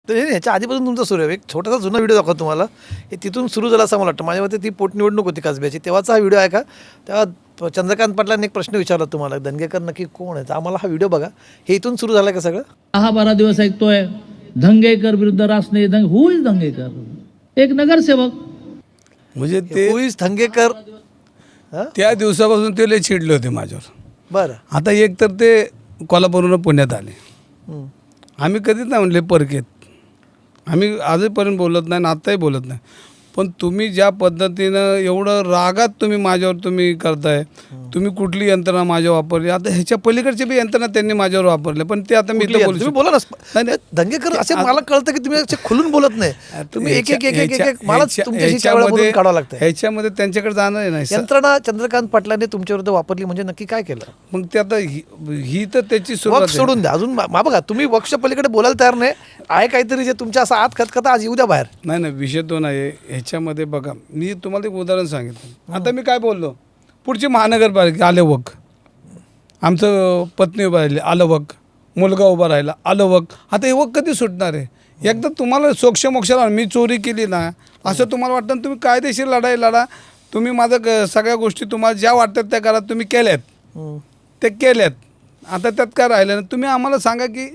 तर ह्याच्या आधीपासून तुमचा सुरू आहे. एक छोटासा जुना व्हिडिओ दाखवतो तुम्हाला. हे तिथून सुरू झाला असं मला वाटतं. माझ्या मते ती पोटनिवडणूक होती कसब्याची, तेव्हाचा हा व्हिडिओ आहे का? तेव्हा चंद्रकांत पाटलांनी एक प्रश्न विचारला तुम्हाला, दंगेकर नक्की कोण आहे? तर आम्हाला हा व्हिडिओ बघा. हे इथून सुरू झालं का सगळं? 10-12 दिवस ऐकतोय धंगेकर विरुद्ध रासने. हु इज धंगेकर? एक नगरसेवक. म्हणजे ते होईस धंगेकर. त्या दिवसापासून ते लय चिडले होते माझ्यावर. बरं. आता एक तर ते कोल्हापूरवरून पुण्यात आले. हं. आम्ही कधीच नाही म्हणले परकेत. आम्ही आजपर्यंत बोलत नाही आणि आत्ताही बोलत नाही. पण तुम्ही ज्या पद्धतीनं एवढं रागात तुम्ही माझ्यावर तुम्ही करताय, तुम्ही कुठली यंत्रणा माझ्यावर वापरली, आता ह्याच्या पलीकडची बी यंत्रणा त्यांनी माझ्यावर वापरले, पण ते आता मी कुठली इथं आहे? बोलू तुम्ही शकतो. बोला ना. नाही, नाही. दंगेकर असे मला कळतं की तुम्ही असे खुलून बोलत नाही. तुम्ही एक एक एक एक एक एक मला तुमच्याशी त्यावेळेला बोलून काढावं लागतं. ह्याच्यामध्ये त्यांच्याकडे जाणार नाही. यंत्रणा चंद्रकांत पाटलांनी तुमच्या विरुद्ध वापरली म्हणजे नक्की काय केलं? मग ते आता ही तर त्याची सुरुवात वक्ष आहे. सोडून द्या. अजून बघा, तुम्ही वक्ष पलीकडे बोलायला तयार नाही आहे काहीतरी जे तुमच्या असं आत खतखता आज येऊ द्या बाहेर. नाही नाही, विषय तो नाही. ह्याच्यामध्ये बघा, मी तुम्हाला एक उदाहरण सांगितलं. आता मी काय बोललो, पुढची महानगरपालिका आले वक, आमचं पत्नी उभा राहिली आलं वक, मुलगा उभा राहिला आलं वक. आता हे वक कधी सुटणार आहे? एकदा तुम्हाला सोक्षमोक्षाला मी चोरी केली ना असं तुम्हाला वाटतं ना, तुम्ही कायदेशीर लढाई लढा. तुम्ही माझं सगळ्या गोष्टी तुम्हाला ज्या वाटतात त्या करा. तुम्ही केल्यात, ते केल्यात. आता त्यात काय राहिलं ना, तुम्ही आम्हाला सांगा की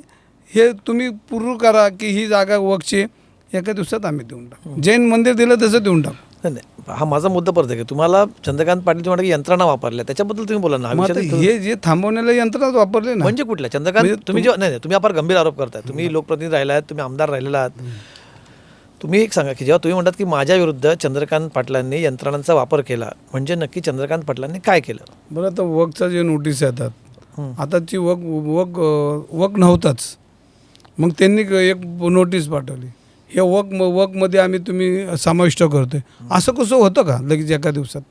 हे तुम्ही पूर्ण करा की ही जागा वकची एका दिवसात आम्ही देऊन टाकू. जैन मंदिर दिलं तसं देऊन टाकू. नाही नाही, हा माझा मुद्दा परत आहे की तुम्हाला चंद्रकांत पाटील तुम्हाला यंत्रणा वापरल्या त्याच्याबद्दल तुम्ही बोला ना. हा मग आता विषय हे जे थांबवण्याला यंत्रणाच वापरले ना. म्हणजे कुठल्या चंद्रकांत तुम्ही जेव्हा नाही तुम्ही फार गंभीर आरोप करताय. तुम्ही लोकप्रतिनिधी राहिला आहात, तुम्ही आमदार राहिलेला आहात. तुम्ही एक सांगा की जेव्हा तुम्ही म्हणतात की माझ्या विरुद्ध चंद्रकांत पाटलांनी यंत्रणांचा वापर केला, म्हणजे नक्की चंद्रकांत पाटलांनी काय केलं? बरं, आता वकचा जे नोटीस येतात, आताची वक नव्हताच. मग त्यांनी एक नोटीस पाठवली, हे वकमध्ये आम्ही तुम्ही समाविष्ट करतोय. असं कसं होतं का लगेच एका दिवसात?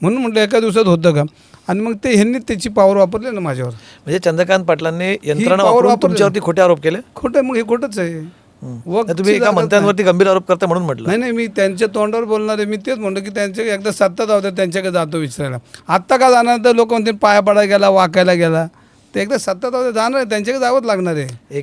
म्हणून म्हटलं एका दिवसात होतं का? आणि मग ते ह्यांनी त्याची पॉवर वापरली ना माझ्यावर. म्हणजे चंद्रकांत पाटलांनी यंत्रणा power वापरून वापरली. तुमच्यावरती खोटे आरोप केले? खोटं, मग हे खोटंच आहे. नाही, तुम्ही एका मंत्र्यांवरती गंभीर आरोप करता म्हणून म्हटलं. नाही नाही, मी त्यांच्या तोंडावर बोलणार आहे. मी तेच म्हणतो की त्यांच्या एकदा सत्ता जाऊ द्या, त्यांच्याकडे जातो विचारायला. आत्ता का जाणार? तर लोक म्हणतील पाया पडायला गेला, वाकायला गेला. ते एकदा सत्ता जाऊ द्या, जाणार आहे, त्यांच्याकडे जावंच लागणार आहे.